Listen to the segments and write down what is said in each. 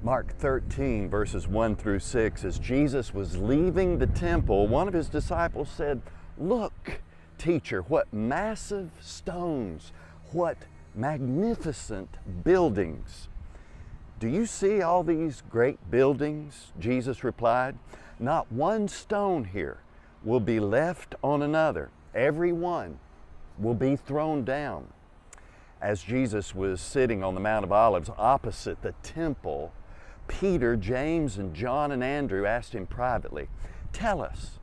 Mark 13, verses 1 through 6, as Jesus was leaving the temple, one of his disciples said, "Look, teacher, what massive stones, what magnificent buildings." "Do you see all these great buildings?" Jesus replied. "Not one stone here will be left on another. Every one will be thrown down." As Jesus was sitting on the Mount of Olives opposite the temple, Peter, James, and John and Andrew asked him privately, "Tell us,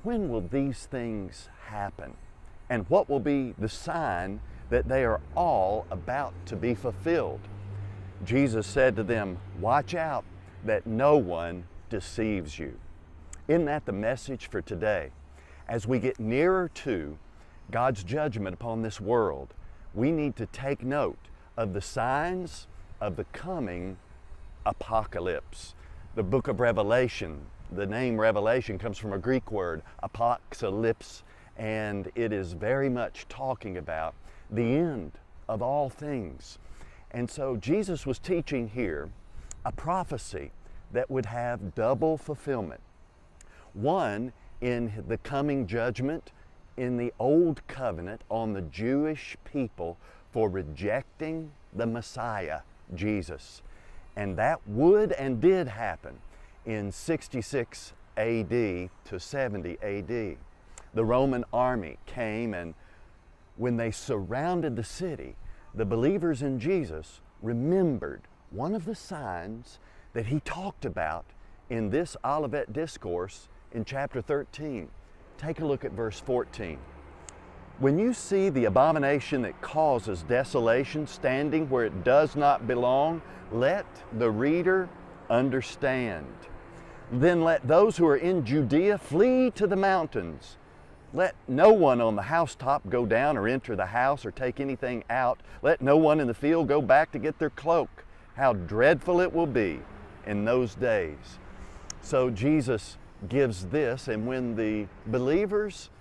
when will these things happen? And what will be the sign that they are all about to be fulfilled?" Jesus said to them, "Watch out that no one deceives you." Isn't that the message for today? As we get nearer to God's judgment upon this world, we need to take note of the signs of the coming apocalypse. The book of Revelation, the name Revelation comes from a Greek word, apocalypse, and it is very much talking about the end of all things. And so Jesus was teaching here a prophecy that would have double fulfillment. One, in the coming judgment in the Old Covenant on the Jewish people for rejecting the Messiah, Jesus. And that would and did happen in 66 AD to 70 AD. The Roman army came, and when they surrounded the city, the believers in Jesus remembered one of the signs that he talked about in this Olivet Discourse in chapter 13. Take a look at verse 14. "When you see the abomination that causes desolation standing where it does not belong, let the reader understand. Then let those who are in Judea flee to the mountains. Let no one on the housetop go down or enter the house or take anything out. Let no one in the field go back to get their cloak. How dreadful it will be in those days." So Jesus gives this, and when the believers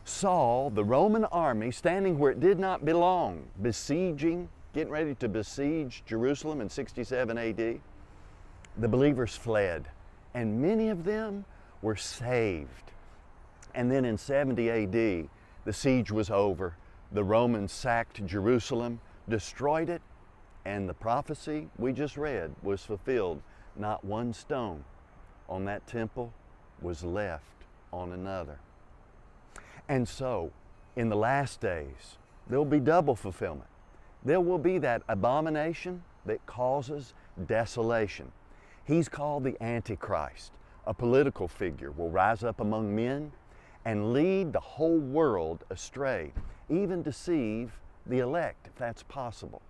saw the Roman army standing where it did not belong, besieging, getting ready to besiege Jerusalem in 67 AD, the believers fled, and many of them were saved. And then in 70 AD, the siege was over. The Romans sacked Jerusalem, destroyed it, and the prophecy we just read was fulfilled. Not one stone on that temple was left on another. And so, in the last days, there will be double fulfillment. There will be that abomination that causes desolation. He's called the Antichrist. A political figure will rise up among men and lead the whole world astray, even deceive the elect, if that's possible.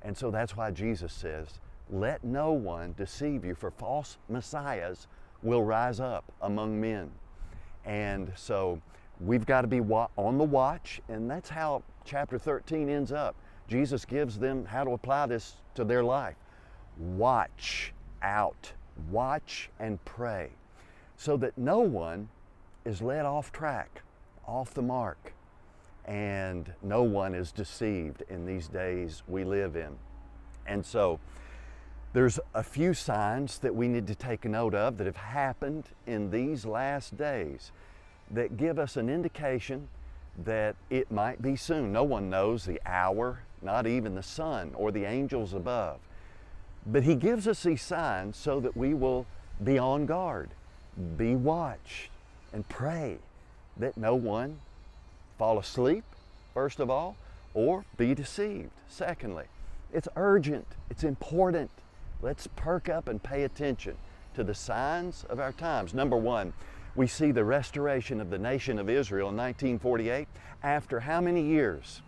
And so that's why Jesus says, "Let no one deceive you, for false messiahs will rise up among men." And so we've got to be on the watch, and that's how chapter 13 ends up. Jesus gives them how to apply this to their life. Watch out, watch and pray, so that no one is led off track, off the mark, and no one is deceived in these days we live in. And so there's a few signs that we need to take note of that have happened in these last days that give us an indication that it might be soon. No one knows the hour, not even the Son or the angels above. But he gives us these signs so that we will be on guard, be watched, and pray that no one fall asleep, first of all, or be deceived. Secondly, it's urgent, it's important. Let's perk up and pay attention to the signs of our times. Number one, we see the restoration of the nation of Israel in 1948 after how many years?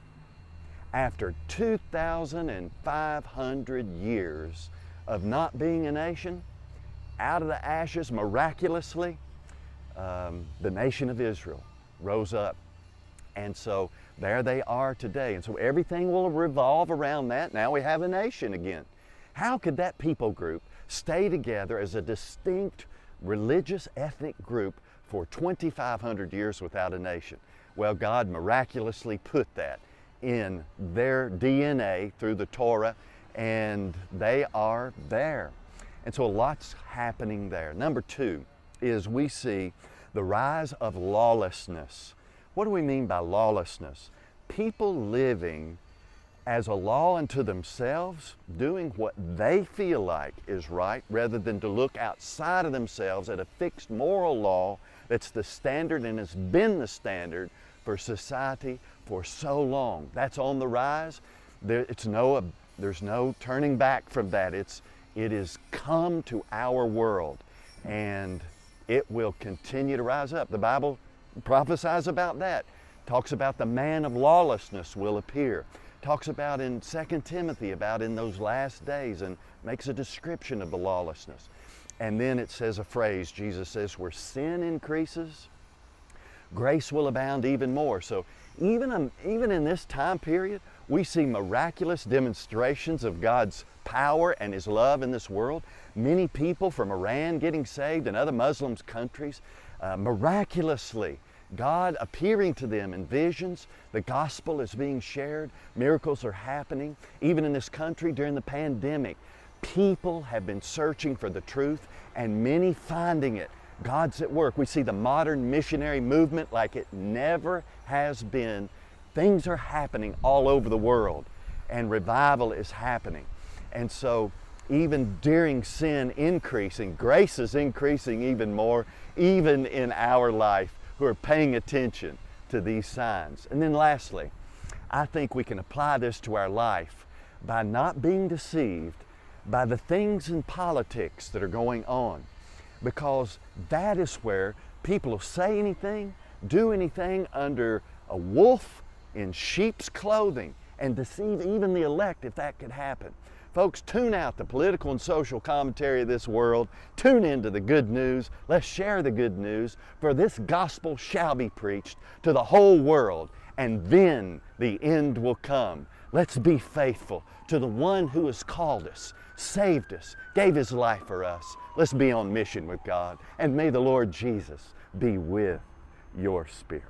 After 2,500 years of not being a nation, out of the ashes miraculously, the nation of Israel rose up. And so there they are today. And so everything will revolve around that. Now we have a nation again. How could that people group stay together as a distinct religious ethnic group for 2,500 years without a nation? Well, God miraculously put that in their DNA through the Torah, and they are there. And so a lot's happening there. Number two is we see the rise of lawlessness. What do we mean by lawlessness? People living as a law unto themselves, doing what they feel like is right, rather than to look outside of themselves at a fixed moral law that's the standard and has been the standard for society for so long. That's on the rise. There's no turning back from that. It has come to our world, and it will continue to rise up. The Bible prophesies about that. Talks about the man of lawlessness will appear. Talks about in 2 Timothy about in those last days, and makes a description of the lawlessness. And then it says a phrase, Jesus says, where sin increases, grace will abound even more. So even in this time period, we see miraculous demonstrations of God's power and His love in this world. Many people from Iran getting saved and other Muslim countries, miraculously, God appearing to them in visions. The gospel is being shared. Miracles are happening. Even in this country during the pandemic, people have been searching for the truth and many finding it. God's at work. We see the modern missionary movement like it never has been. Things are happening all over the world, and revival is happening. And so even during sin increasing, grace is increasing even more, even in our life, who are paying attention to these signs. And then lastly, I think we can apply this to our life by not being deceived by the things in politics that are going on, because that is where people will say anything, do anything under a wolf in sheep's clothing and deceive even the elect if that could happen. Folks, tune out the political and social commentary of this world. Tune into the good news. Let's share the good news, for this gospel shall be preached to the whole world, and then the end will come. Let's be faithful to the one who has called us, saved us, gave His life for us. Let's be on mission with God, and may the Lord Jesus be with your spirit.